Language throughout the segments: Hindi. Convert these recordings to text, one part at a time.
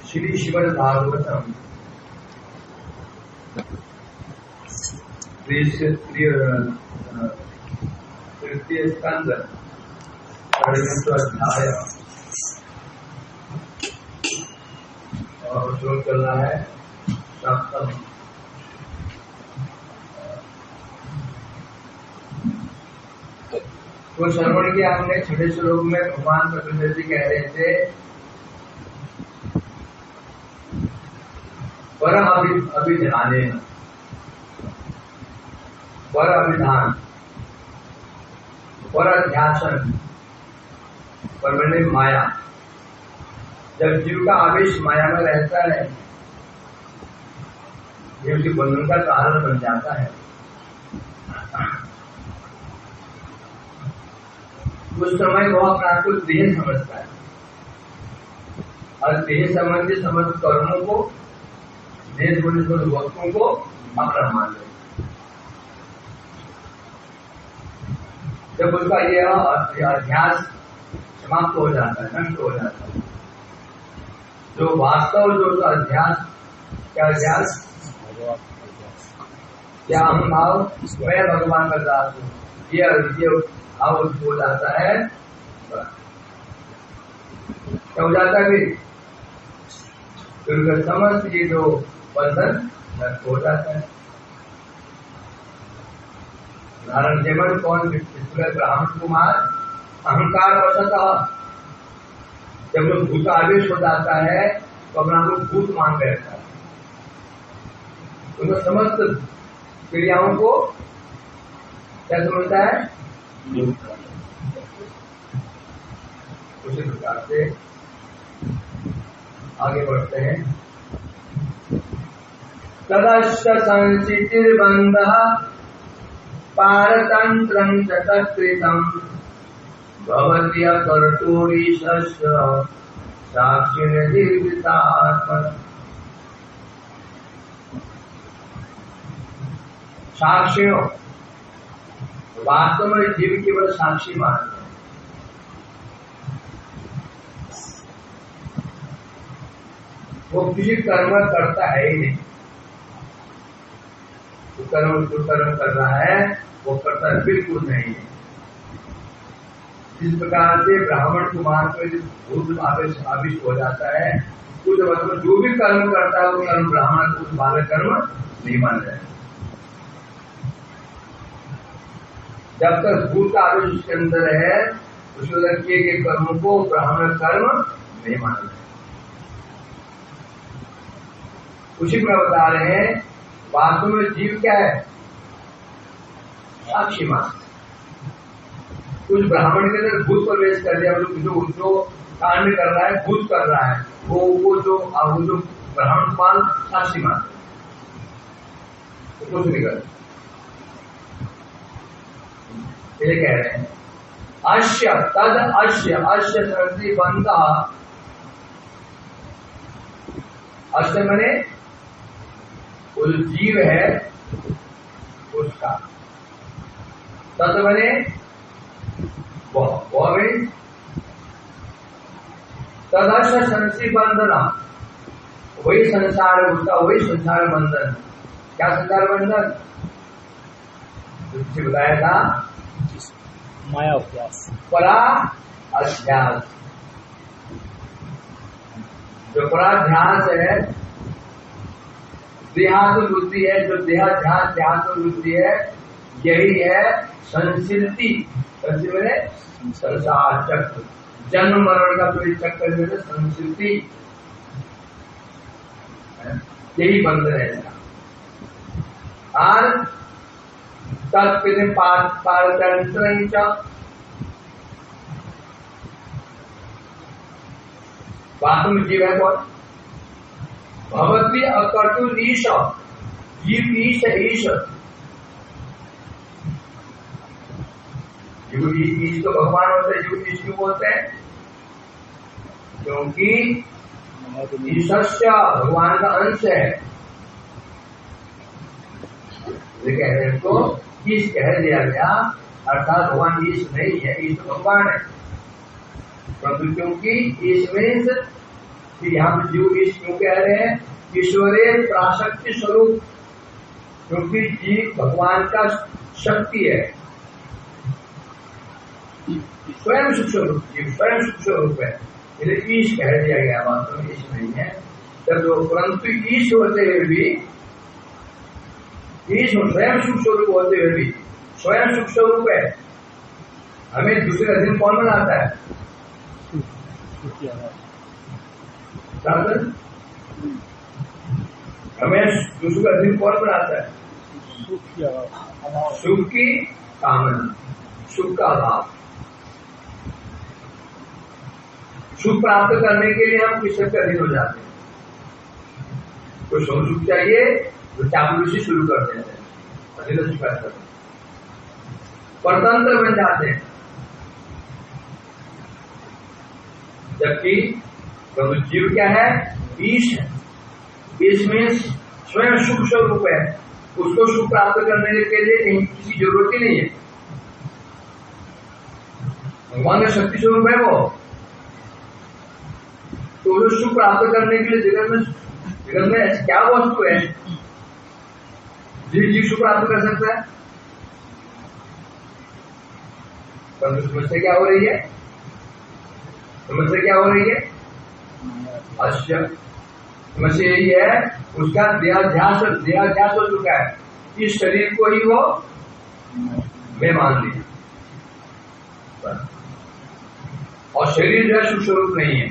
श्री श्रीमद् भागवतम तृतीय स्कंद अध्याय और श्लोक चल रहा है सप्तम। तो श्रवण किया हमने छठे श्लोक में भगवान प्रकृति जी कह रहे थे पर अभिधाने पर अभिधान पर अध्यासन पर मैंने माया। जब जीव का आवेश माया में रहता है ये उसके बंधन का कारण बन जाता है। उस समय वो अपना कुछ देह समझता है और देह संबंधी समस्त कर्मों को देह संबंधी वस्तुओं को अपना मान ले। जब उसका यह अध्यास समाप्त हो जाता है, नष्ट हो जाता है, जो वास्तव जो अध्यास क्या अध्यास क्या अहंभाव मैं भगवान का दास हूँ ये भाव हो जाता है। क्या हो जाता है फिर समझ ये जो बंधन नष्ट हो जाता है। उदाहरण जेमन कौन ब्राह्मण कुमार अहंकार वशतः जब वो भूत आवेश हो जाता है तो अपना को भूत मान बैठता है। उनको समस्त क्रियाओं को क्या समझता है उसी प्रकार से आगे बढ़ते हैं। तदश्च संचितिर्बन्धः पारतन्त्रं च तत्कृतं भवति कर्तुरीशस्य साक्षिनिर्भीतात्मा। साक्षियों वास्तव में जीव केवल साक्षी मात्र है। वो किसी कर्म करता है ही नहीं। जो कर्म कर रहा है वो करता बिल्कुल नहीं है। जिस प्रकार से ब्राह्मण कुमार को भूत आविष्ट हो जाता है कुछ मतलब जो भी कर्म करता है वो कर्म ब्राह्मण को बालक कर्म नहीं मान रहे। जब तक भूत का आवेश उसके अंदर है उसके अंदर किए गए कर्मों को ब्राह्मण कर्म नहीं मान रहे। उसी में बता रहे हैं वास्तव में जीव क्या है साक्षी मात्र। कुछ ब्राह्मण के अंदर भूत प्रवेश कर दिया जो कांड कर रहा है भूत कर रहा है वो जो ब्राह्मण कुमार साक्षी मात्र कुछ नहीं कर। ये कह रहे हैं अश्य तद अश्य सर्दी बंध। अश्य मने वो जो जीव है उसका, तद मने वो तदश्य संसी बंधना वही संसार उसका वही संसार बंधन। क्या संसार बंधन तुझसे बताया था माया अभ्यास परा अध्यास। जो पराध्यास है देहात्म बुद्धि है जो देहाध्यास देहात्म बुद्धि है यही है संसिद्धि। मैंने संसार चक्र जन्म मरण का पूरी चक्कर में संसिद्धि यही बंधन है इसका। और तत्कृति पारतंत्र वास्तव जीव है कौन भगवती अकर्तुर ईश जीव ईश ईश जीव ईश तो भगवान होते हैं। जीव ईश क्यों बोलते हैं क्योंकि ईश्वर भगवान का अंश है। ये कह रहे हैं तो ईश कह दिया गया अर्थात भगवान ईश नहीं है ईश भगवान है। परंतु क्योंकि ईश मीन्स कि यहाँ पे जीव ईश क्यों कह रहे हैं? ईश्वरे प्राशक्ति स्वरूप, क्योंकि जीव भगवान का शक्ति है, स्वयं सुख स्वरूप, जीव स्वयं सुख स्वरूप है, इसलिए ईश कह दिया गया। वास्तव में ईश नहीं है परंतु ईश होते हुए भी, ईश स्वयं सुख स्वरूप होते हुए भी स्वयं सुख स्वरूप है। हमें दूसरे अधीन कौन बनाता है? हमें दूसरे अधीन कौन बनाता है? सुख की कामना, सुख का अभाव। सुख प्राप्त करने के लिए हम किसके अधीन हो जाते हैं? कोई सुख चाहिए तो चापलूसी शुरू कर देते हैं, अधीन स्वीकार करते हैं, परतंत्र बन जाते हैं। जबकि जीव क्या है? ईश है। ईश मीन्स स्वयं सुख स्वरूप है, उसको सुख प्राप्त करने के लिए कहीं किसी जरूरत ही नहीं है। भगवान का शक्ति स्वरूप है वो, तो जो सुख प्राप्त करने के लिए जगत में ऐसी क्या वस्तु है जीव सुख प्राप्त कर सकता है? समस्या क्या हो रही है? समस्या क्या हो रही है? अच्छा, समस्या यही है, उसका देहाध्यास हो चुका है। इस शरीर को ही वो मैं मान लिया, और शरीर जो है सुख स्वरूप नहीं है।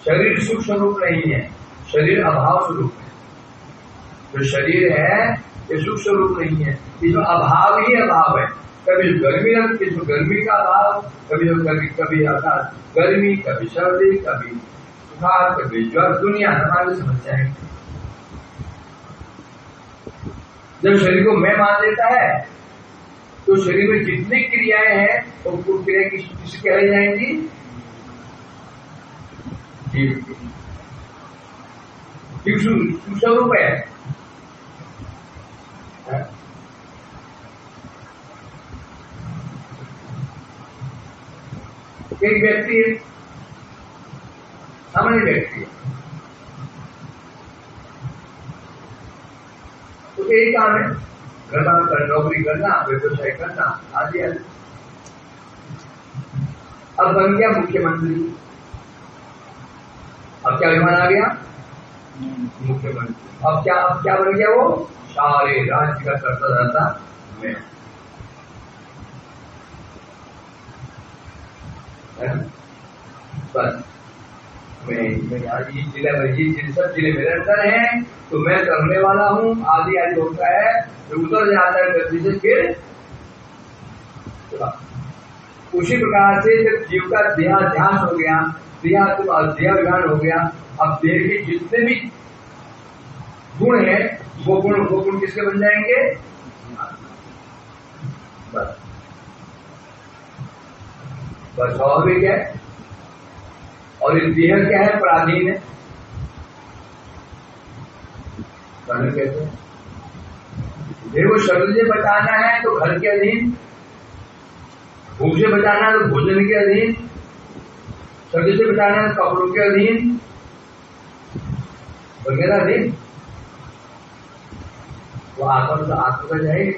शरीर सुख स्वरूप नहीं है, शरीर अभाव स्वरूप है। जो शरीर है ये सुख स्वरूप नहीं है, इसमें अभाव ही अभाव है। कभी गर्मी लगती है तो गर्मी का अभाव, कभी गर्मी, कभी सर्दी, कभी सुखार, कभी ज्वर, दुनिया हमारी समस्याएं। जब शरीर को मैं मान लेता है तो शरीर में जितनी क्रियाएं हैं वो क्रिया किस कहलाई जाएंगी? जीव स्वरूप है। एक व्यक्ति है, सामान्य व्यक्ति है, तो यही काम है, नौकरी करना, व्यवसाय करना, आदि आदि। अब बन गया मुख्यमंत्री, अब क्या विमान आ गया? मुख्यमंत्री। अब क्या बन गया वो? सारे राज्य का करता रहता मैं। बस मैं आज ये जिले में, ये सब जिले मेरे अंदर है, तो मैं करने वाला हूँ, आदि आदि होता है। जो उतर जाता है गति से, फिर उसी प्रकार से जब जीव का देहाध्यास हो गया, देहाभिमान हो गया, अब देह के जितने भी गुण है वो गुण किसके बन जाएंगे? बस स्वाभाविक है। और इस देह क्या है? पराधीन है। कहते हैं देह को शरीर से बचाना है तो घर के अधीन, भूख से बचाना है तो भोजन के अधीन, शरीर से बचाना है तो कपड़ों के अधीन वगैरह अधीन। वो आत्मा का जाएगी।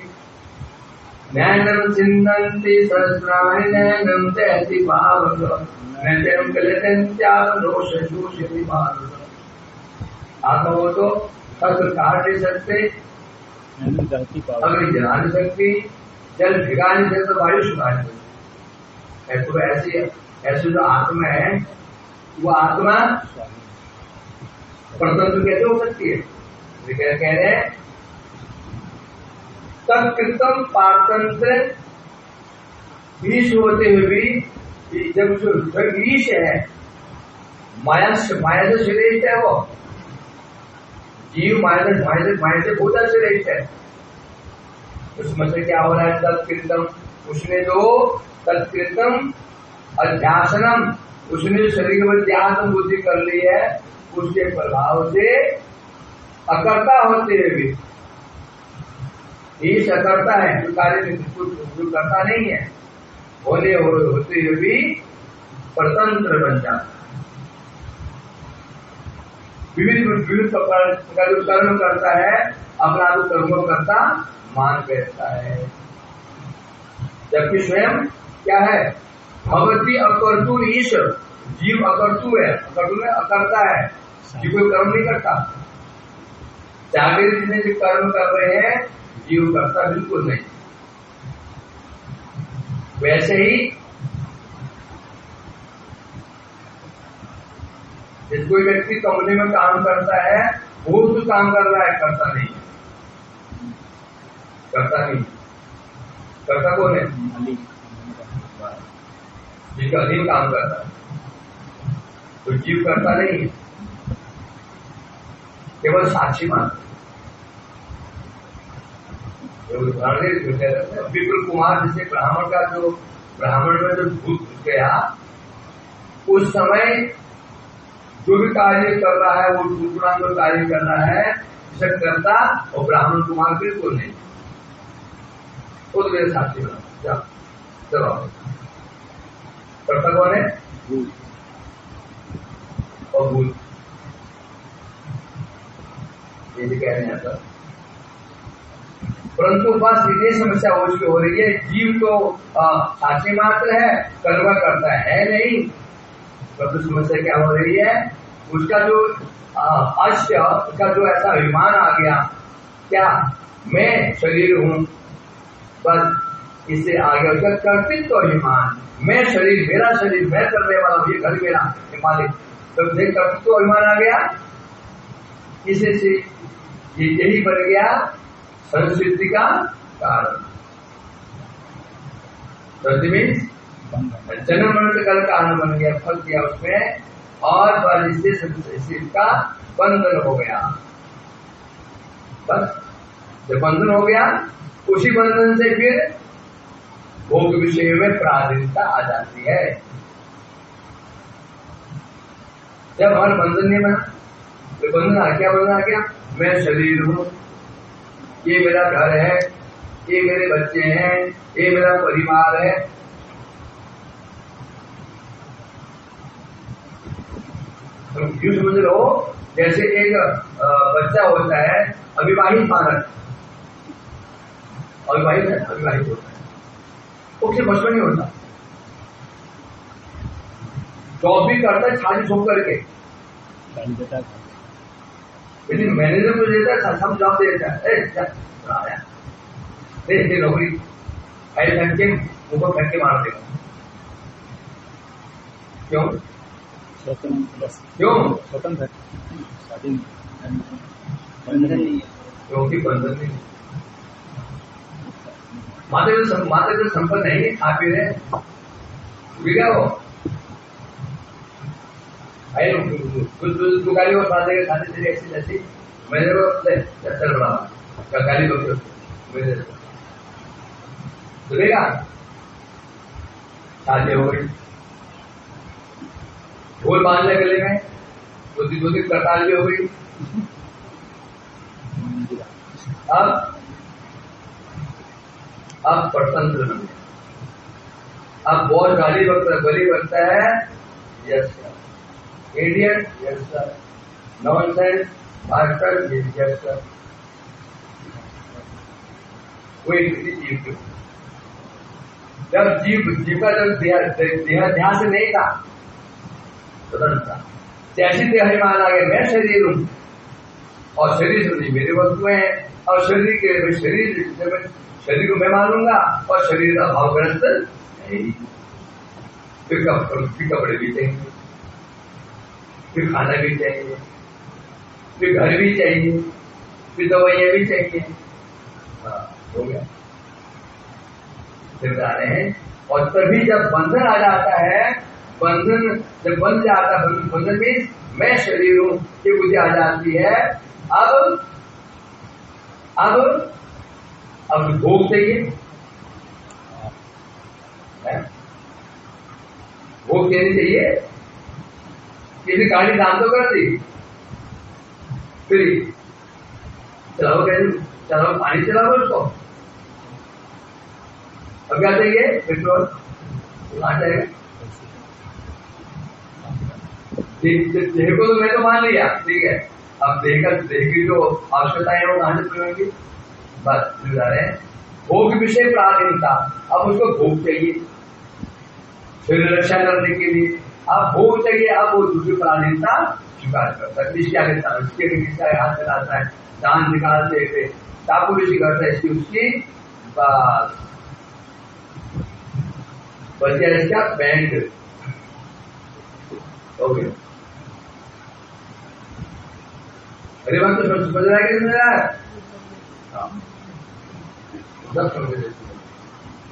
नैनम चिंतन्ति सहस्राणि नैनम तैति भावः नैनम कलयन्त्यावरोषयति भावः। आत्मा वो तो शस्त्र काट नहीं सकते, अग्नि जला नहीं सकती, जल भिगा नहीं सकता, वायु सुखा नहीं सकती। तो ऐसे जो आत्मा है वो आत्मा परतंत्र कैसे हो सकती है? कह रहे हैं तत्कृतम पारतंत्र ईश होते हुए भी, जब ईश है, माया से श्रेष्ठ है वो जीव, माया से बहुत श्रेष्ठ है। उसमें से क्या हो रहा है? तत्कृतम, उसने जो तत्कृतम अध्यासनम, उसने जो शरीर में ध्यान बुद्धि कर ली है, उसके प्रभाव से अकर्ता होते हुए भी, ईश अकर्ता है, जो कार्य कुछ करता नहीं है, होते हुए भी परतंत्र बन जाता है। विभिन्न प्रकार का जो कर्म करता है अपना को कर्म करता मान बैठता है, जबकि स्वयं क्या है? भगवती अकर्तु ईश, जीव अकर्तु है, अकर्तु में अकर्ता है, जीव कोई कर्म नहीं करता। जागृत जितने जो कर्म कर रहे हैं जीव करता बिल्कुल नहीं। वैसे ही जिस कोई व्यक्ति कंपनी में काम करता है वो तो काम कर रहा है, करता नहीं, करता नहीं। करता कौन है? जिसका अधीन काम करता है, तो जीव करता नहीं, केवल साक्षी मात्र। विपुल कुमार जैसे ब्राह्मण में जो भूत घुस गया, उस समय जो भी कार्य कर रहा है वो गुणांग कार्य कर रहा है, जिसे करता और ब्राह्मण कुमार बिल्कुल नहीं। वो तो मेरे साथी बना चलो। करता कौन है? और भूत, ये भी कह रहे हैं सर। परंतु बस ये समस्या हो रही है, जीव तो साक्षी मात्र है, कर्म करता है नहीं। तो समस्या क्या हो रही है? उसका जो उसका जो ऐसा अभिमान आ गया, क्या मैं शरीर हूं, बस इससे आ गया उसका कर्तृत्व अभिमान। मैं शरीर, मेरा शरीर, मैं करने वाला हूं, ये घर मेरा मालिक, तो कर्तृत्व अभिमान आ गया। इसे से यही बन गया संस्कृति का कारण। जन्म मरण का कारण बन गया, फल दिया उसमें, और इससे का बंधन हो गया। बस जब बंधन हो गया, उसी बंधन से फिर भोग विषय में पराधीनता आ जाती है। जब हमारा बंधन नहीं बना, तो बंधन आ गया, मैं शरीर हूं, ये मेरा घर है, ये मेरे बच्चे हैं, ये मेरा परिवार है। तो यूं समझ लो जैसे एक बच्चा होता है, अविवाहित बालक, अविवाहित होता है, उससे बचपन नहीं होता, जॉब भी करता है छाती छोड़ करके, लेकिन मैनेजर को देता है, सब जॉब दे देता है, दे नौकरी, ऐसे फेंक के ऊपर फेंक के मार देगा। क्यों? स्वतंत्र क्योंकि बंधन नहीं, माते तो संपन्न नहीं, खा पी रहे क्या वो कुछ गाली और बातें खाते थे ऐसी जैसी, मैंने वो चल रहा गाली मेरे सुनेगा, शादी हो गई, ढोल बांधने गले में, दो दिन करताल भी हो गई। अब परतंत्र बन गया, अब बहुत गाली बकता है, yes sir, idiot, yes sir, nonsense, master, yes sir. कोई किसी जीव के जब जीव का जब ध्यान से नहीं था, स्वतंत्रता, जैसी देहाभिमान आ गया, मैं शरीर हूं और शरीर से मेरी वस्तुएं हैं, और शरीर को मैं मानूंगा और शरीर का भावग्रस्त नहीं। फिर कपड़े भी चाहिए, फिर खाना भी चाहिए, फिर घर भी चाहिए, फिर दवाइयां भी चाहिए। हो गया, फिर जा रहे हैं। और तभी जब बंधन आ जाता है, बंधन जब बन जाता है, बंधन में मैं शरीर हूं ये बुद्धि आ जाती है। अब भोग चाहिए, भोग देनी चाहिए, किसी गाड़ी दाम तो कर दी, फिर चलाओ, कैसे चलाओ, पानी चलाओ उसको, अब क्या चाहिए, पेट्रोल आ जाएगा। देह को तो मैं तो मान लिया, ठीक है, अब देह की जो आवश्यकताएं है वो कहां से पूरी होंगी? बस बता रहे हैं भोग विषय प्राधीनता, अब उसको भोग चाहिए फिर रक्षा करने के लिए, अब भोग चाहिए, अब वो दूसरी प्राधीनता स्वीकार करता है। इसके आगे हाथ चलाता है, दान निकालते थे, चाकुलिशी करता है, इसकी उसकी बस बच गया इसका बैंड हो गया। अरे बात तो समझ रहा है कि समझ रहा है? सब समझ रहे,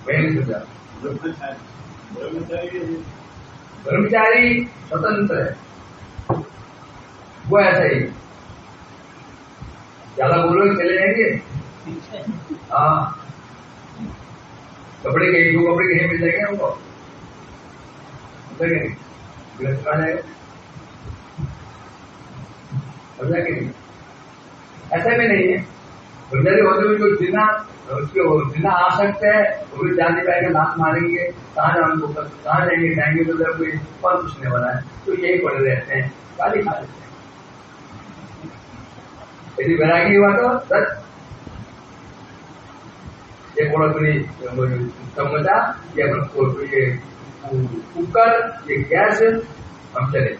मैं नहीं समझा। ब्रह्मचारी स्वतंत्र है, वो ऐसा ही, ज्यादा बोलोगे चले जाएंगे। हाँ, कपड़े कहीं दो कपड़े कहीं मिल जाएंगे हमको, नहीं गिरफ्त आ जाएगा, समझा कि नहीं? ऐसा भी नहीं है, ब्रह्मचारी होते हुए जो जिना जिना आ सकते हैं वो भी जान नहीं पाएंगे, लात मारेंगे, कहाँ जाएंगे जाएंगे तो जब कोई फल पूछने वाला है तो यही पड़े रहते हैं, गाली खा लेते हैं। यदि वैरागी हुआ तो सच ये कोई समझा ये कुकर ये गैस हम चले,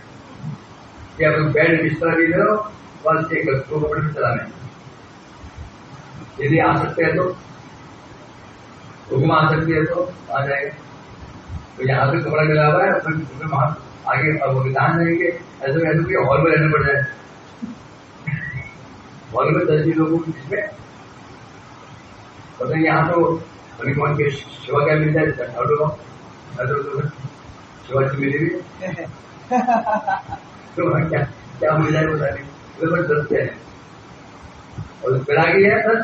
या बेड बिस्तर भी दो, बस एक दो कपड़े में चलाने, यदि आ सकते हैं तो हुक्म आ सकती है तो आ जाएगा। तो यहाँ से कपड़ा मिला हुआ है, फिर वहां आगे अब विधान जाएंगे, ऐसे में ऐसे हॉल में रहना पड़ जाए, हॉल में 10 लोगों के बीच में पता नहीं, यहाँ तो अभी कौन के शिवा क्या मिल जाए, शिवा से मिली हुई तो क्या क्या मिल जाए बता नहीं, तो बस दसते हैं और वैरागी है सर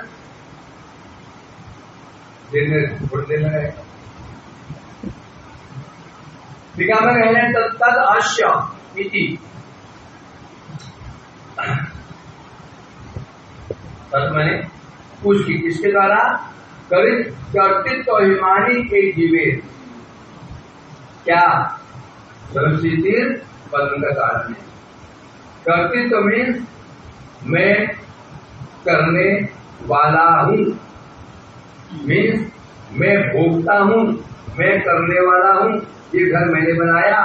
दिन में थोड़ी देर लगाएगा। टीका में कह रहे हैं तद आश्य इति, मैंने पूछ की किसके द्वारा कर्तृत्व अभिमानी एक जीवे, क्या सर्वसिद्धि बंधन का कारण है। कर्तृत्व मीन्स मैं करने वाला हूं, मीन्स मैं भोगता हूं, मैं करने वाला हूं, ये घर मैंने बनाया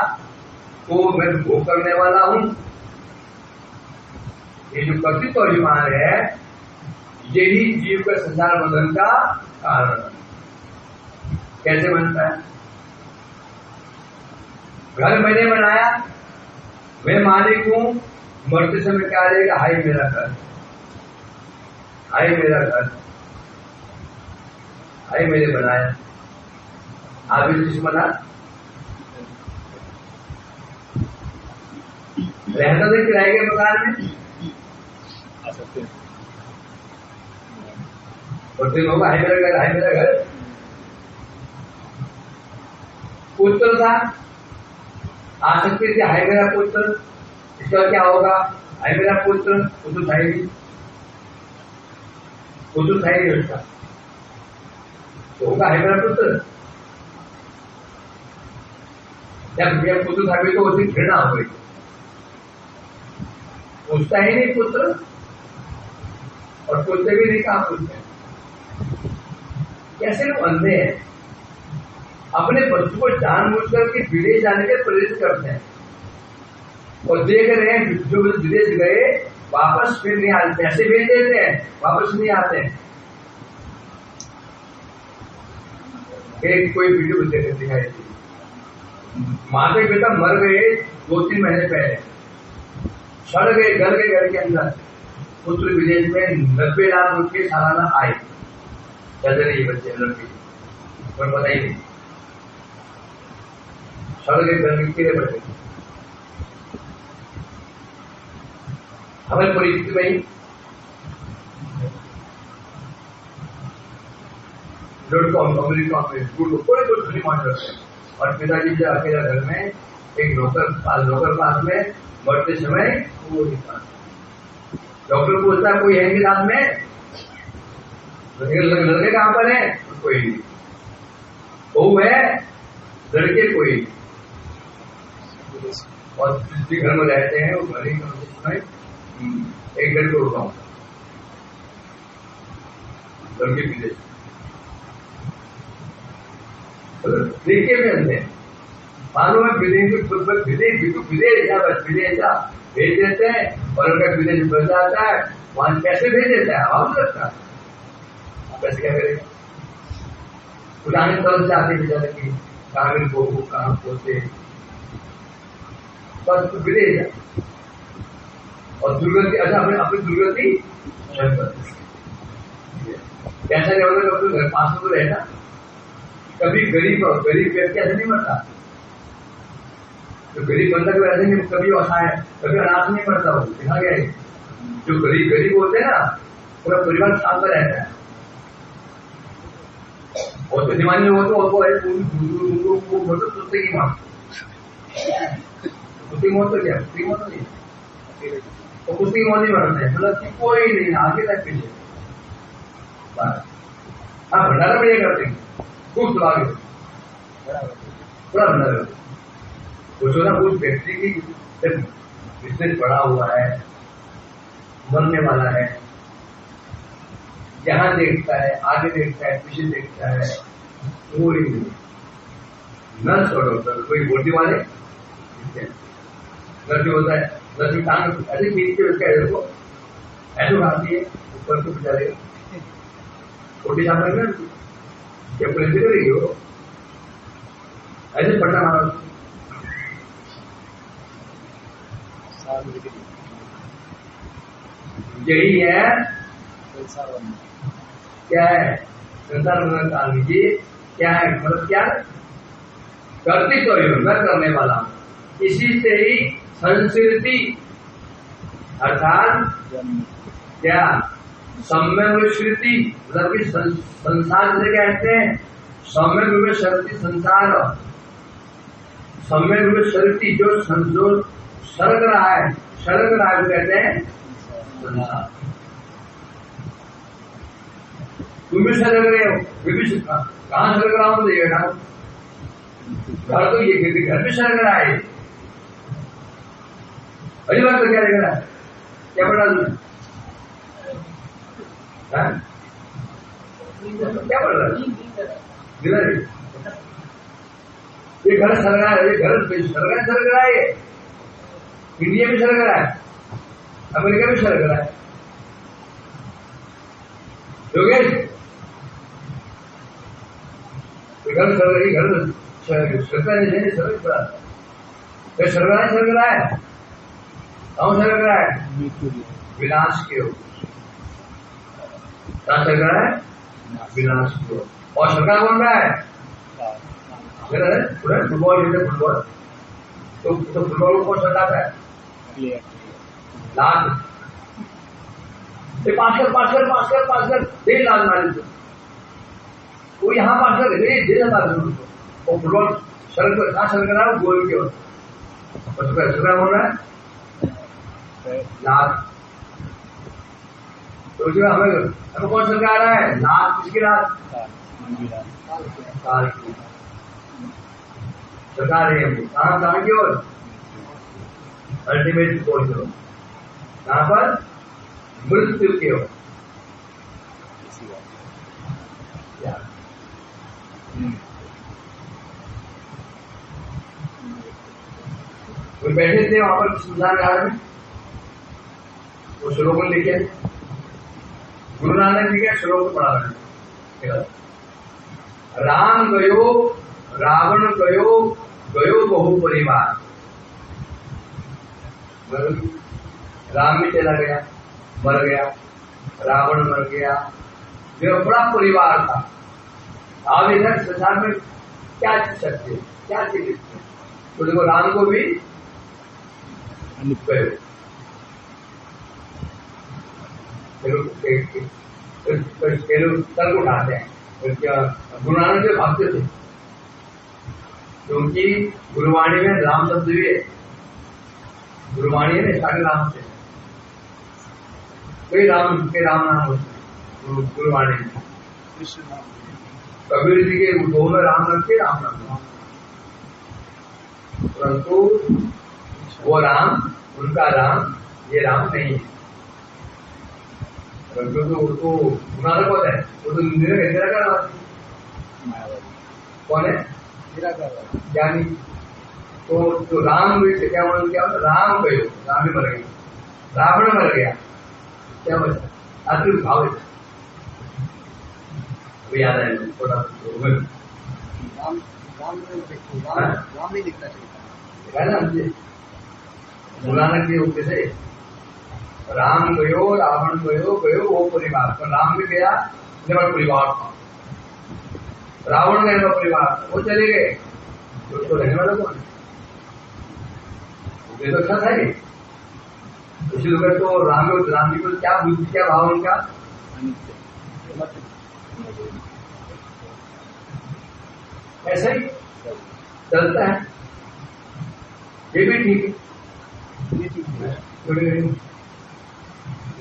तो मैं भोग करने वाला हूं। ये जो कर्तृत्व अभिमान है यही जीव का संसार बंधन का कारण है। कैसे बनता है? घर मैंने बनाया, मैं मालिक हूं, मरते समय क्या आ जाएगा, हाय मेरा घर, हाय मेरा घर, हाय मैंने बनाया, आप भी किस बना रहता था किराए के मकान में, और दिन होगा हाय मेरा घर, हाय मेरा घर। पुत्र था, आ सकते थे हाय मेरा पुत्र, इसका क्या होगा, हाय मेरा पुत्र, पुत्र था ही नहीं, पुत्र था ही नहीं उसका, तो होगा हाय मेरा पुत्र। जब पुत्र था भी तो उसे घृणा हो गई, पूछता ही नहीं पुत्र, और पुत्र भी नहीं कहा पूछते। कैसे लोग अंधे हैं, अपने बच्चों को जानबूझकर के विदेश जाने के प्रेरित करते हैं, और देख रहे हैं जो विदेश गए वापस फिर नहीं आते, पैसे भेज देते हैं वापस नहीं आते हैं। एक कोई वीडियो दिखाई थी, माता पिता मर गए 2-3 महीने पहले, सड़ गए, गल गए घर के अंदर, पुत्र विदेश में 90 लाख रुपये सालाना आए, चल रही बच्चे लड़के पर पता ही नहीं, सड़ गए घर के कीड़े पड़ गए। हमारी परिस्थिति में लड़कों अमेरिका में बड़े तो धनी मान रखते हैं, और पिताजी के अकेला घर में एक नौकर पास में मरते समय वो डॉक्टर पूछता है कोई है कि रात में, लड़के कहां पर है, कोई नहीं, बहू है, लड़के कोई, और जिस घर में रहते हैं वो घर ही में 1-1.5 करोड़ का होता घर के विदेश देख के भी अंधे मालूम है विदेश विदेश या बस विदेश भेज देते हैं और उनका विदेश बन जाता है वहां कैसे भेज देता है आवाज लगता है कैसे क्या करेगा पुराने तरफ से आते बेचारे की कागज को कहाँ पोते बस विदेश और दुर्गति अच्छा अपनी दुर्गति कैसा नहीं होगा तो घर पास तो रहना कभी गरीब व्यक्ति ऐसे नहीं मरता तो गरीब बंदा को ऐसे नहीं कभी असहाय कभी अनाथ नहीं मरता वो देखा गया जो गरीब होते हैं ना पूरा परिवार साथ में रहता है और तो दिमागी हो तो वो है कुत्ते की मौत कुत्ते मौत तो क्या कुत्ते मौत नहीं तो कुत्ते की मौत नहीं मरते हैं मतलब कि कोई नहीं आगे तक पीछे हाँ भंडारा में ये करते हैं खूब सुना पूरा भंडारा सोचो ना उस व्यक्ति की बिजनेस बड़ा हुआ है बनने वाला है जहां देखता है आगे देखता है पीछे देखता है वो नहीं न छोड़ो कोई बोलने वाले नर्सी होता है नर्सी टांग ऐसे खींच के उसका इधर को ऐसे उठाती है ऊपर को बिचारे छोटी छाप रहे क्या पुलिस करेगी वो ऐसे पट्टा मारा यही है क्या है संसार बनने का लीजिए क्या है मतलब क्या करती तो मैं करने वाला हूं इसी से ही संस्कृति अर्थात क्या सम्यक श्रुति मतलब कि संसार से कहते हैं सम्यक रूप शक्ति संसार सम्यक रूप शक्ति जो सरक रहा है कहते हैं संसार तुम भी सरक रहे हो मैं भी कहाँ सरक रहा हूँ देखा घर तो ये घर भी सरक रहा है अभी बात तो क्या देख रहा है क्या पढ़ा तुम क्या पढ़ रहा है ये घर सरक रहा है ये घर सरक रहा है इंडिया भी सरक रहा है अमेरिका भी सरक रहा है योगेश घर सरक रही घर सरकार नहीं सरक रहा है कौन सरक रहा है विनाश के ओर कहाँ चल रहा है विनाश की ओर और सरकार बोल रहा है फुटबॉल तो फुटबॉल को कौन सरकाता है लाख पास कर 1.5 लाख मारे वो यहाँ पास कर 1.5 लाख वो फुटबॉल सड़क पर कहाँ सड़क रहा है गोल की ओर सरकार बोल रहा है लाख तो जो हमें कौन सरकार रहा है लाख किसकी रात सरकार है कहाँ की ओर अल्टीमेट गोल की ओर कहाँ पर मृत्यु की ओर वो बैठे थे वहां पर सुल्तान घाट में वो श्लोक लिखे गुरु नानक जी के श्लोक पढ़ा रहे राम गयो रावण गयो बहु परिवार राम भी चला गया मर गया रावण मर गया जो बड़ा परिवार था अब इधर संसार में क्या चीज सकते क्या चीज तो देखो राम को भी गए तर्क उठाते हैं गुरु नानक जो भागते थे क्योंकि गुरुवाणी में राम शब्द भी है गुरुवाणी है सारे राम से कोई राम के राम नाम होते गुरुवाणी कबीर जी के दो में राम रखे राम नाम परंतु वो राम, उनका राम, ये राम नहीं है। क्योंकि उसको गुनाह कौन है? वो तो निराकार कौन है? निराकार ज्ञानी। तो राम क्या बोल क्या राम गयो, राम ही मर गया, रावण मर गया, क्या बचा? अतिरिक्त भाव याद है थोड़ा। राम नहीं दिखना चाहिए ना मुझे बुलाना के ऊपर से। राम गयो, रावण गयो, गयो वो परिवार, तो राम भी गया मेरा परिवार था, रावण गया मेरा परिवार, वो चले गए, तो रहने वाला कौन है? ये तो अच्छा था ही। उसी लोग तो राम जी को क्या बुद्धि, क्या भाव उनका ऐसा ही चलता है। ये भी ठीक है, ये ठीक है।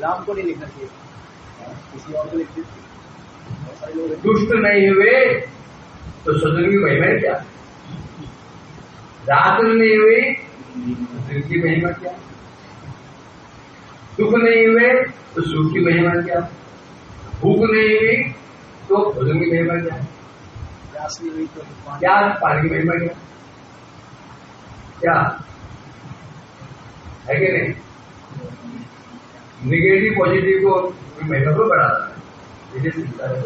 राम को नहीं लिखना चाहिए, किसी और को लिख दीजिए। दुष्ट नहीं हुए तो सदन की महिमा क्या? रात्र नहीं हुई दिन की महिमा क्या? दुख नहीं हुए तो सुख की महिमा क्या? भूख नहीं हुई तो भोजन की महिमा क्या? प्यास नहीं हुई तो क्या पानी की महिमा क्या? क्या है कि नहीं? निगेटिव पॉजिटिव को महिमा को बढ़ाता है, मुझे चिंता है।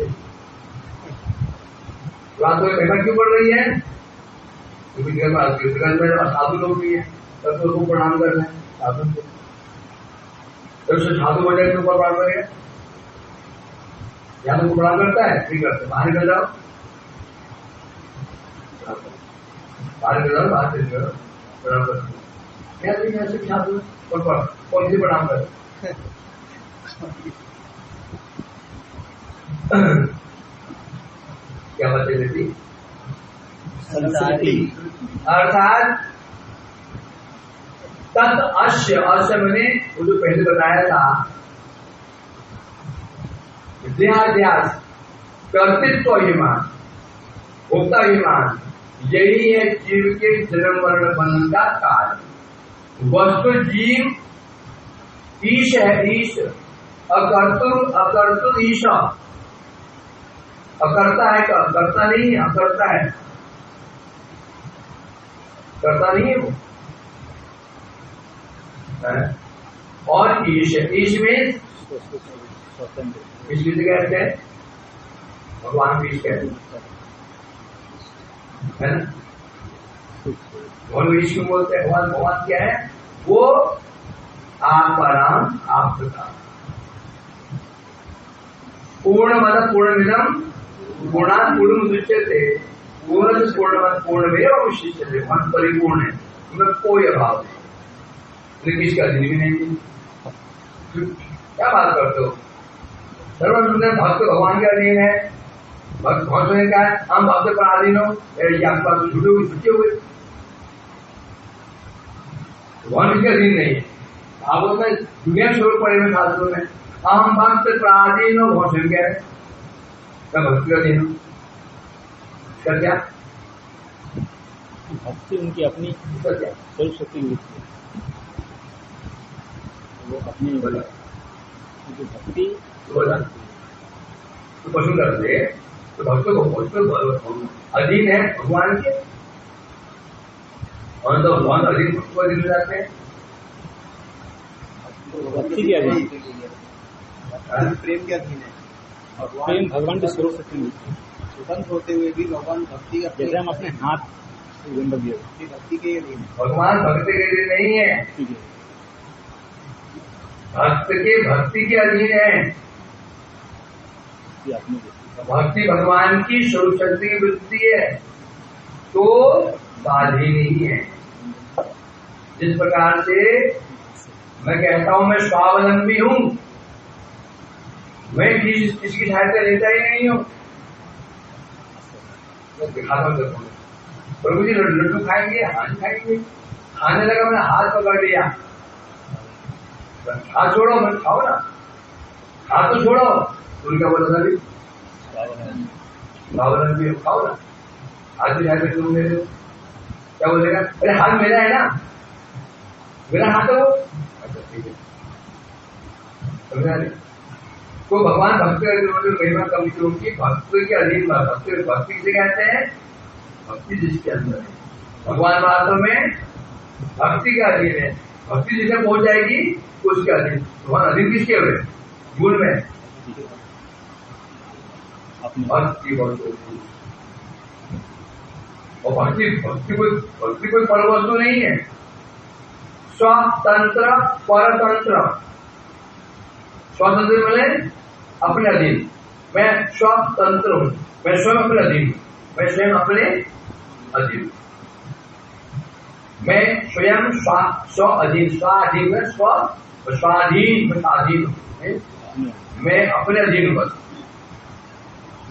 तो आपको महिमा क्यों बढ़ रही है? क्योंकि साधु लोग भी है, तब तो उसको प्रणाम कर रहे हैं साधु को, तो उससे साधु बजाय के ऊपर प्रणाम करेगा। या तो प्रणाम करता है, ठीक करते बाहर निकल जाओ, बाहर निकल जाओ, बाहर चले जाओ, प्रणाम करते क्या सिर्फ साधु कौन सी प्रणाम कर क्या बचे देती? अर्थात तत् अश्य, अश्य मैंने वो जो पहले बताया था, देहाध्यास, कर्तृत्व अभिमान, भोक्ता अभिमान, यही है जीव के जन्म मरण बंधन का कारण। वस्तु जीव ईश है, ईश अकर्तुर ईश, अकर्ता है, करता नहीं है, अकर्ता है, करता नहीं है वो। और ईश, ईश में इसलिए से कहते हैं भगवान भी ईश कहते है ना। भगवान ईश क्यों बोलते हैं? भगवान क्या है? वो आपका राम, आपका पूर्ण मद पूर्णमिदम गुणात् पूर्णमुदच्यते, पूर्ण से पूर्णमद पूर्णमेव अवशिष्यते, मन परिपूर्ण है, उनमें कोई अभाव नहीं, लेकिन इसका अधीन भी नहीं। क्या बात करते हो? सर्वसुंदर भक्त भगवान के अधीन है, भक्त भक्त ने कहा हम भक्त पर अधीन हो, ये आपकी बात छुट्टी हो गई, भगवान के अधीन नहीं है। आप उसमें दुनिया छोड़ पड़े हुए शास्त्रों में हम भक्त प्राधीन हो, बहुत कह रहे मैं भक्ति का अधीन हूँ, इसका क्या? भक्ति उनकी अपनी स्वरूप शक्ति होती है, वो अपनी बोला भक्ति बोला तो पशु करते तो भक्तों अधीन है भगवान के, और तो भगवान अधीन भक्त को अधीन जाते हैं भक्ति के अधीन, प्रेम के अधीन है। और प्रेम भगवान की स्वरूप शक्ति होती है। स्वतंत्र होते हुए भी भगवान भक्ति का, जैसे हम अपने हाथ भक्ति के अधीन, भगवान भक्ति के अधीन नहीं है, भक्त के भक्ति के अधीन है। भक्ति भगवान की स्वरूप शक्ति की वृत्ति है, तो बाधी नहीं है। जिस प्रकार से मैं कहता हूं मैं स्वावलंबी हूं, मैं किसकी सहायता लेता ही नहीं हूं, दिखाता हूं। प्रभु जी लड्डू खाएंगे, हाथ खाएंगे, खाने लगा मैंने हाथ पकड़ लिया, हाथ छोड़ो मत खाओ ना, हाथ तो छोड़ो, उनका बोला था भी स्वावलंबी खाओ ना, हाथ भी सहायता क्यों ले रहे हो? क्या बोलेगा? अरे हाथ मेरा है ना, मेरा हाथ हो। अच्छा ठीक है, समझा नहीं। तो भगवान भक्त महिमा कम की भक्त के अधीन भक्ति से कहते हैं, भक्ति जिसके अंदर है। भगवान वास्तव में भक्ति का अधीन है। भक्ति जिसे पहुंच जाएगी उसके अधीन। भगवान अधीन किसके हुए? गुण में। भक्ति और भक्ति कोई पर वस्तु नहीं है। स्वतंत्र परतंत्र। स्वतंत्र बोले अपने अधीन। मैं स्वतंत्र हूं, मैं स्वयं अपने अधीन हूं, मैं स्वयं अपने अधीन, मैं स्वयं स्व अधीन। स्वाधीन है स्व, स्वाधीन स्वाधीन, मैं अपने अधीन हूं बस।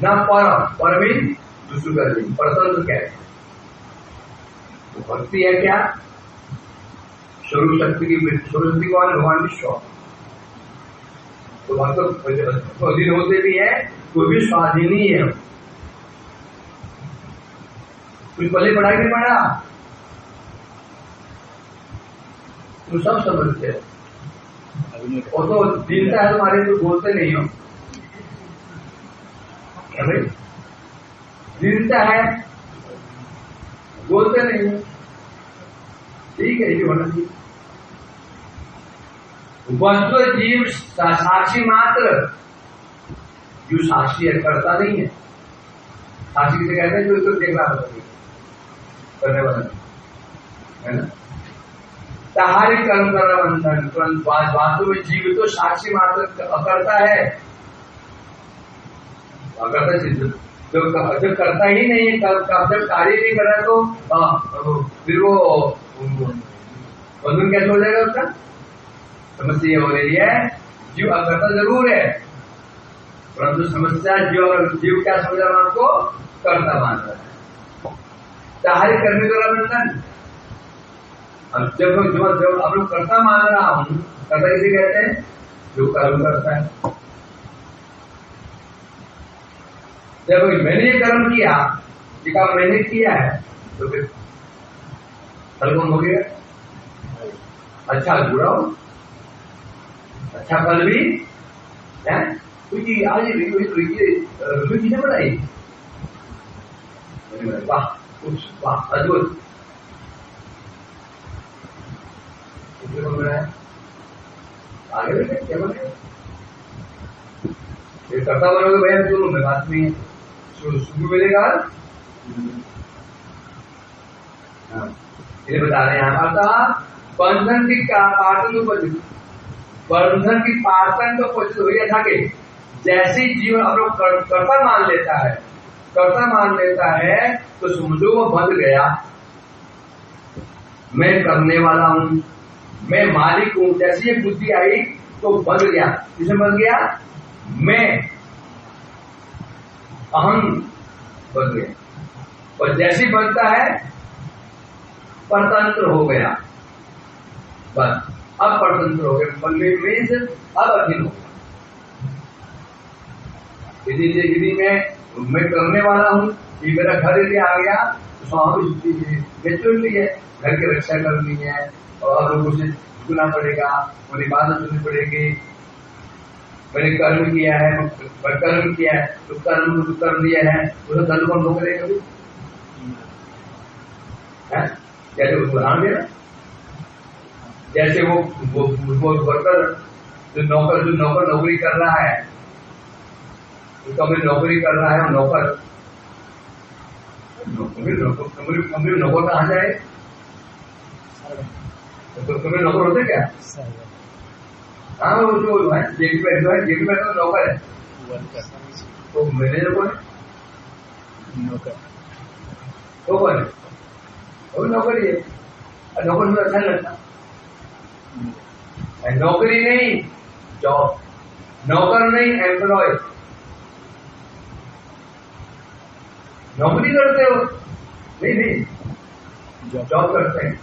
न पर मीन दूसरे का अधीन। परतंत्र क्या है? तो भक्ति है क्या? स्वरूप शक्ति की, स्वरूप शक्ति कौन? भगवान विश्व। तो भक्त अधीन होते भी है, कोई भी स्वाधीन ही है। कुछ पहले पढ़ा कि नहीं पढ़ा? तुम सब समझते हो। और तो दीनता है तुम्हारे, तो बोलते नहीं हो। दीनता है, बोलते नहीं हो। ठीक है, ये होना चाहिए। वस्तु जीव साक्षी मात्र। जो साक्षी है, करता नहीं है। साक्षी किसे कहते हैं? जो इसको देखना करने वाला है ना। ताहारी कर्म कर बंधन। वास्तव में जीव तो साक्षी मात्र करता है। जब करता ही नहीं है, जब कार्य नहीं कर रहा तो फिर वो बंधन कैसे हो जाएगा उसका? समस्या हो रही है। जीव अकर्ता जरूर है, परंतु समस्या जीव क्या समझ रहा है? आपको कर्ता मान रहा है। ताहारी करने द्वारा बंधन। अब जब आप लोग कर्ता मान रहा हूं, कर्ता किसे कहते हैं? जो कर्म करता है। जब मैंने ये कर्म किया, ये काम मैंने किया है, तो फिर फल कौन हो गया? अच्छा जुड़ा हो, अच्छा फल भी है। क्योंकि आज रसोई किसने बनाई? वाह, वाह, अद्भुत। आगे भी क्या बने? करता बनोगे भैया, दोनों में बात नहीं है। शुरू मिलेगा। ये बता रहे हैं आप। बंधन की पाटन तो बंधन की पाटन तो कुछ हुई था कि जैसे जीवन हम लोग कर्ता मान लेता है, कर्ता मान लेता है, तो समझो वो बंध गया। मैं करने वाला हूं, मैं मालिक हूं। जैसे ये बुद्धि आई तो बंध गया। किसे बंध गया? मैं, अहम बन गया। और जैसे बनता है परतंत्र हो गया। बस अब परतंत्र हो गया। बनने मीन्स अब अधीन हो गया। यदि मैं करने वाला हूं, ये मेरा घर यदि आ गया तो स्वाभाविक है, घर की रक्षा करनी है और लोगों से झुकना पड़ेगा, उनकी बात सुननी पड़ेगी। मैंने कर्म किया है, कर्म किया है तो कर्म को कर दिया है, उसे कर्म कौन हो करेगा? कैसे उसको ध्यान देना? जैसे वो वर्कर जो नौकर नौकरी कर रहा है, कंपनी नौकरी कर रहा है, नौकर कहाँ जाए? तो कंपनी नौकर होते क्या? हाँ, वो जो है जेपी में तो नौकर है। तो मैनेजर कौन है? नौकर है, वो नौकरी है। नौकर मुझे अच्छा नहीं लगता। नौकरी नहीं, जॉब। नौकर नहीं, एम्प्लॉय। नौकरी करते हो? नहीं, जॉब करते हैं।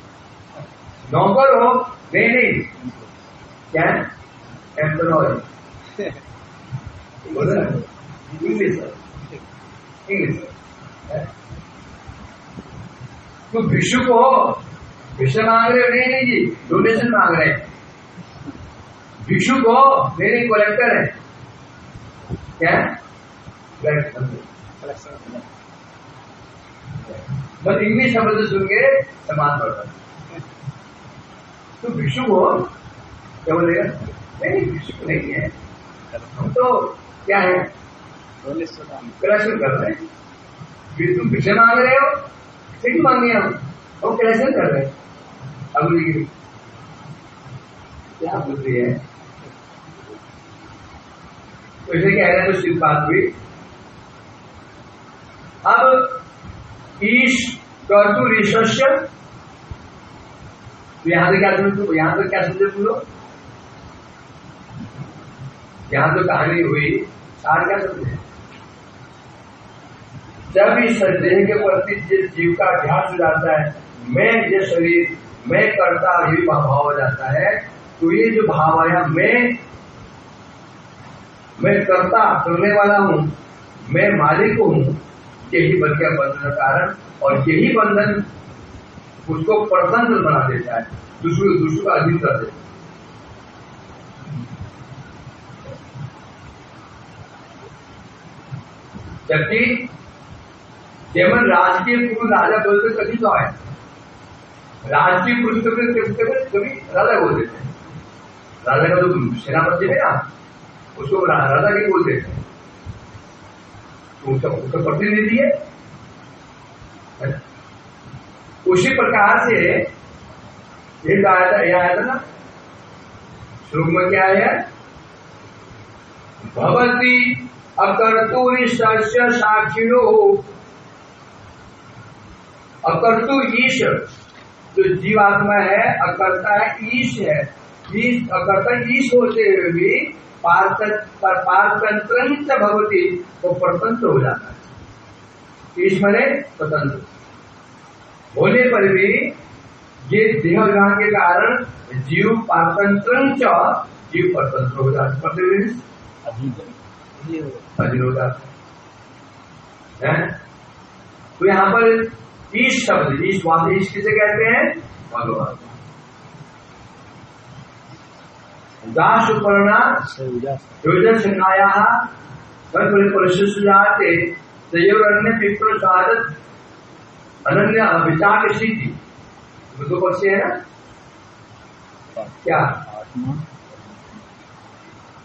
नौकर हो? नहीं, क्या है? एम्प्लॉय। इंग्लिश तो भिक्षुक हो? भिक्षा मांग रहे हो? नहीं जी, डोनेशन मांग रहे हैं। भिक्षुक हो? नहीं, कलेक्टर है। क्या? बस इंग्लिश शब्द सुन के समान पड़ता है। तो भिक्षुक हो? क्या बोलेगा? नहीं, भिक्षुक नहीं है, हम तो क्या है, कलेक्शन कर रहे हैं। फिर तुम भिक्षा मांग रहे हो? क्यों मांगे हम कलेक्शन कर रहे हैं। अगली क्या बुद्धि है? तो इसे कह रहे हैं, तो सिद्ध बात हुई। अब ईश कर्तु ऋषस्य, तो यहां से क्या समझो, यहां तो क्या समझे तुम लोग? यहां तो कहानी हुई, सार क्या समझे? जब इस देह के प्रति जिस जीव का अभ्यास हो जाता है, मैं ये शरीर, मैं करता, यही भाव हो जाता है, तो ये जो भाव आया, मैं करता, करने वाला हूं, मैं मालिक हूं, यही बन गया बंधन का कारण। और यही बंधन उसको परतंत्र बना देता है, दूसरों का अधीन कर देता है। जबकि केवल राजकीय पुरुष राजा बोलते कभी तो आए, राजकीय पुरुष कभी राजा बोल देते हैं। राजा का जो सेनापति है ना, उसको राजा नहीं बोल देते, उसका प्रतिनिधि है। उसी प्रकार से ये आया था ना श्लोक में, क्या है? भवती अकर्तु ईशस्य साक्षिणो, अकर्तु ईश, जो जीवात्मा है अकर्ता है, ईश है। ईश अकर्ता ईश होते हुए भी पारतंत्र भवती, वो परतंत्र हो जाता है। ईश माने स्वतंत्र होने पर भी ये देह ग्रहण के कारण जीव पारतंत्र, जीव परतंत्र हो जाता है, अधीन हो जाता है। तो यहाँ पर ईश शब्द, ईश वाद, ईश किसे कहते हैं? भगवान। दास उपरणा योजन संज्ञाया परिशिष्टाते तयोरन्य पितृ साधत अनन्य विचार सिद्धि। दो पक्ष है ना, क्या?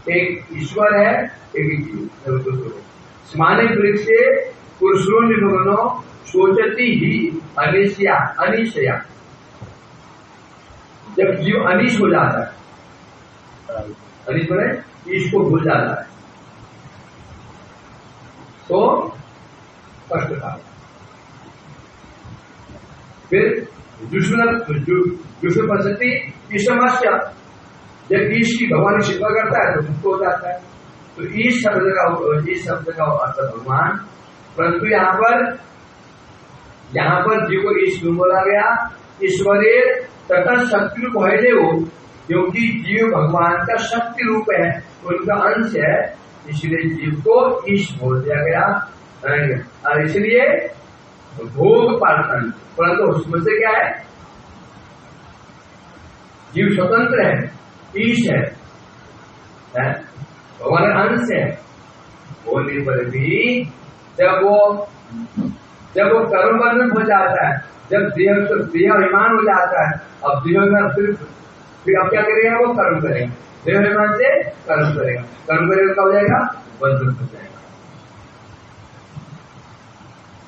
एक ईश्वर है, एक जीव। समाने वृक्ष से पुरुषों निभवनो सोचती ही अनिशया, अनिशया। जब जीव अनिश हो जाता है, अनिश बने ईश को भूल जाता है, तो कष्ट का। फिर दूसरी पद्धति ईशमस्य, जब ईश की भगवान की सेवा करता है तो मुक्त हो जाता है। तो ईश शब्द का अर्थ भगवान, परंतु यहाँ पर जीव को ईश क्यों बोला गया? ईश्वरीय तथा शक्ति रूप है वो, क्योंकि जीव भगवान का शक्ति रूप है, उनका अंश है, इसलिए जीव को ईश बोल दिया गया। और इसलिए भोग पालन, परंतु उसमें से क्या है? जीव स्वतंत्र है, ईश है, भगवान अंश है। होने पर भी जब वो कर्म बंधन हो जाता है, जब देह अभिमान हो जाता है, अब देह में फिर अब क्या करेगा? वो कर्म करेगा, देह अभिमान से कर्म करेगा, कर्म करेगा, क्या हो जाएगा? बंधन हो जाएगा।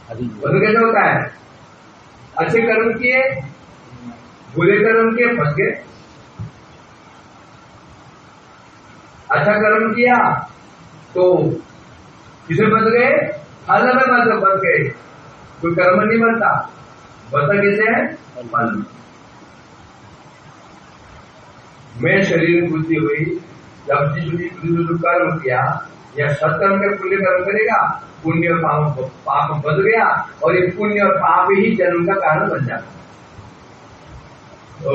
बंधन कैसे होता है? अच्छे कर्म किए, बुरे कर्म किए, फंस गए। अच्छा कर्म किया तो किसे बच गए? फल में बच गए। कोई कर्म नहीं बनता, बता कैसे है? फल में। मैं शरीर बुद्धि हुई, जब जिस कर्म किया, या सत्कर्म के पुण्य कर्म करेगा, पुण्य और पाप बच गया, और ये पुण्य और पाप ही जन्म का कारण बन जाता। तो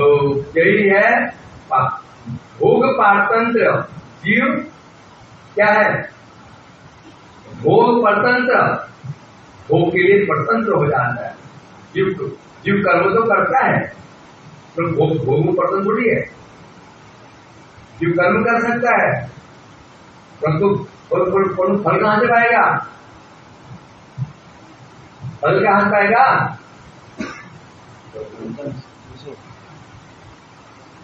यही है भोग पारतंत्र। जीव क्या है? भोग परतंत्र, भोग के लिए परतंत्र हो जाता है। जीव कर्म तो करता है, तो भोग पर्सन थोड़ी है। जीव कर्म कर सकता है, परंतु फल कहां से पाएगा? फल कहां से पाएगा?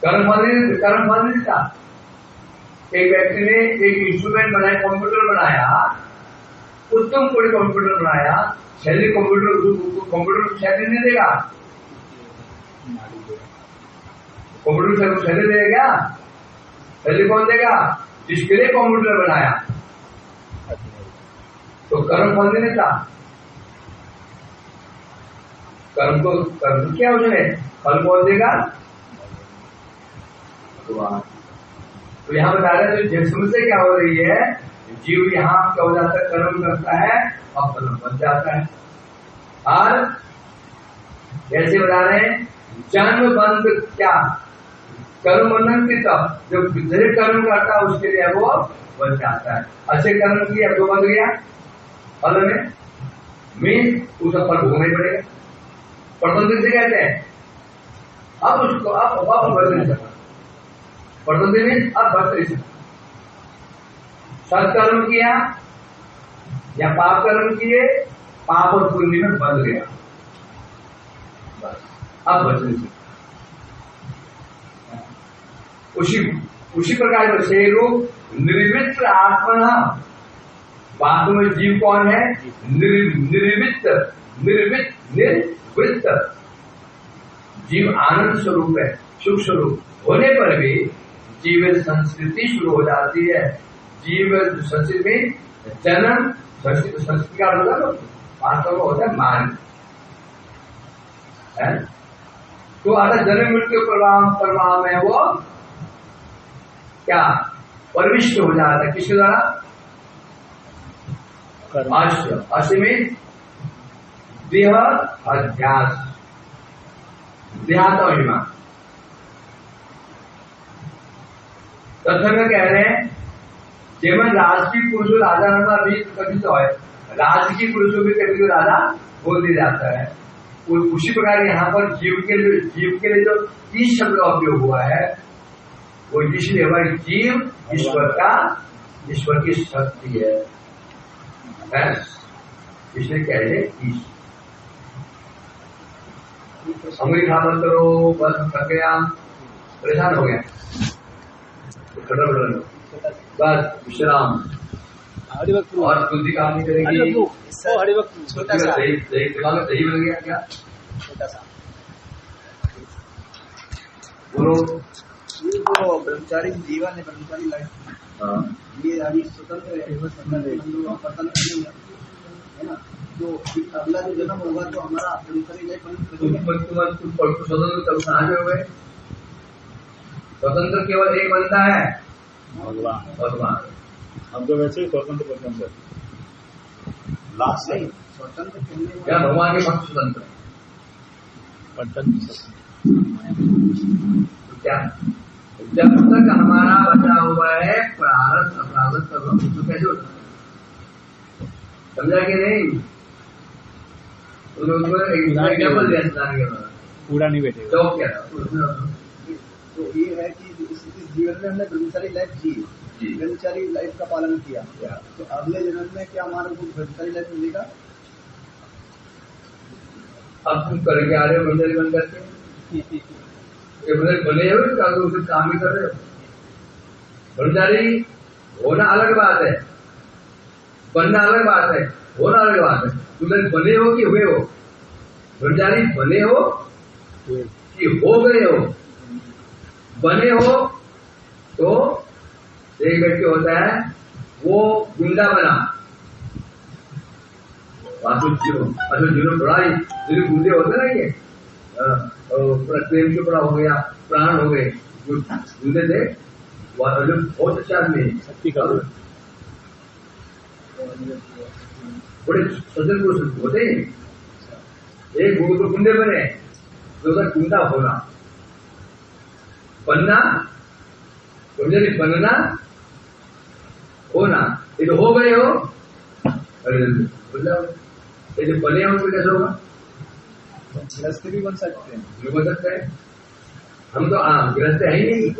कर्म फल नहीं देता। एक व्यक्ति ने एक इंस्ट्रूमेंट बनाया, कंप्यूटर बनाया, उत्तम कोई कंप्यूटर बनाया, शैली कंप्यूटर शैली नहीं देगा। कंप्यूटर से शैली देगा क्या? शैली कौन देगा? जिसके लिए कंप्यूटर बनाया। तो कर्म फल नहीं देता। कर्म क्या हो जाए? फल कौन देगा? तो यहाँ बता रहे हैं, तो समस्या क्या हो रही है? जीव यहाँ क्या हो जाता है? कर्म करता है और फल बन जाता है। और कैसे बता रहे हैं? जन्म बंध क्या? कर्म बंधन की तब जब जितने कर्म करता है उसके लिए वो बन जाता है। अच्छे कर्म किया तो बन गया फल में उसका फल भोगना ही पड़ेगा। प्रबंध से कहते हैं अब उसको आप बच नहीं सकता। प्रबंध में अब बच नहीं सकता। सत्कर्म किया या पाप कर्म किए, पाप और पुण्य में बंध गया, बस अब बच नहीं सकता। उसी प्रकार से रूप निर्वित आत्मा, वास्तव में जीव कौन है? निर्वित जीव आनंद स्वरूप है, सुख स्वरूप होने पर भी जीव संस्कृति शुरू हो जाती है। जीव संस्कृति में जन्म, संस्कृति का मतलब वास्तव में होता है मान है। तो आता जन्म मृत्यु प्रवाह में वो क्या प्रविष्ट हो जाता है? किसके द्वारा? असीमित देह अध्यास, देहात महिमा। तथा में कह रहे हैं जेमन राजकीय पुरुषों राजा नामा भी कभी तो है, राजकीय पुरुषों भी कभी तो राजा बोल दिया जाता है। उसी प्रकार यहाँ पर जीव के लिए जो 30 शब्द का उपयोग हुआ है वो इसलिए हमारी जीव ईश्वर की शक्ति है, इसलिए कह रहे अंगुली खा मत करो, बस थक गया, परेशान हो गया, बस विश्राम और बुद्धि काम नहीं करेगी। छोटा सा सही बन गया क्या? छोटा सा बोलो। जो ब्रह्मचारी जीवन है, ब्रह्मचारी लाइफ, ये अभी स्वतंत्र है, स्वतंत्र नहीं है ना। तो अगला जो जन्म होगा तो हमारा ब्रह्मचारी लाइफ स्वतंत्र कहाँ से हो गए? स्वतंत्र केवल एक बनता है, भगवान। हम तो वैसे ही स्वतंत्र लास्ट नहीं स्वतंत्र क्या भगवान के भक्त स्वतंत्र? तो क्या जब तक हमारा बचा हुआ है प्रारब्ध अपराध तो कैसे होता है? समझा कि नहीं? क्या बोल दिया? पूरा नहीं बैठेगा तो क्या? तो ये है कि इस जीवन में हमने ब्रह्मचारी लाइफ जी, ब्रह्मचारी लाइफ का पालन किया, तो अगले जन्म में क्या हमारे को ब्रह्मचारी लाइफ मिलेगा? अब तुम करके आ रहे हो ब्रह्मचारी बन करके, बने हो क्या? उसे काम ही कर रहे हो। ब्रह्मचारी होना अलग बात है, बनना अलग बात है, होना अलग बात है। तुम बने हो कि हुए हो? ब्रह्मचारी बने हो कि हो गए हो? बने हो तो एक व्यक्ति होता है वो गुंडा बना, जीवन बड़ा ही गुंडे होते ना, ये प्रेम के बड़ा हो गया, प्राण हो गए, गुंडे थे बहुत अच्छा आदमी, बड़े सज्जन पुरुष होते हैं। एक गुंडे बने, दूसरा गुंडा होना, बनना, बनना, होना। ये तो हो गए हो, ये जो बने हो तो कैसे होगा? रस्ते भी बन सकते हैं, जो बन सकते हैं। हम तो गृहस्थ है ही नहीं।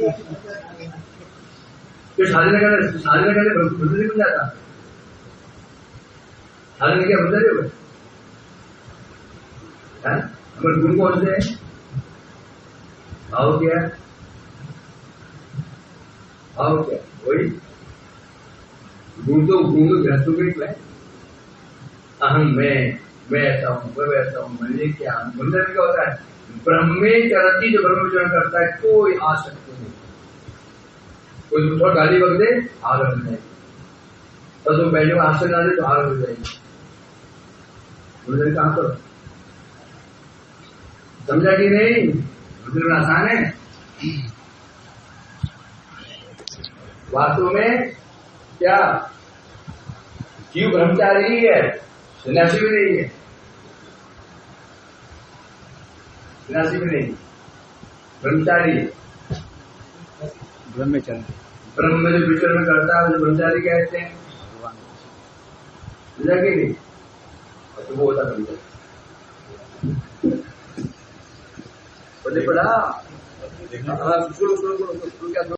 तो शादी न करने बुद्ध नहीं बन जाता। शादी ने क्या बुद्ध नहीं हुए? हमारे गुरु कौन से है? आओ क्या वही गुरु तो गृहस्थों के है। अहम मैं ऐसा हूँ, मैं वैसा हूँ, मैंने क्या मंदिर क्या होता है? ब्रह्मे चरती जो ब्रह्मचरण करता है कोई आसक्ति नहीं। कोई थोड़ा गाली बग दे आग लग जाएगी, और तुम बैठे आसन डाले तो आग लग जाएगी। मंदिर कहाँ करो? समझा कि नहीं? मंदिर में आसान है। वास्तव में क्या जीव ब्रह्मचारी ही है, सन्यासी भी नहीं है। सन्यासी भी नहीं, ब्रह्मचारी ब्रह्मचर्य ब्रह्म में जो विचरण करता है जो ब्रह्मचारी कहते हैं। समझा कि नहीं? तो वो होता ब्रह्मचारी। पढ़ा सुनो क्या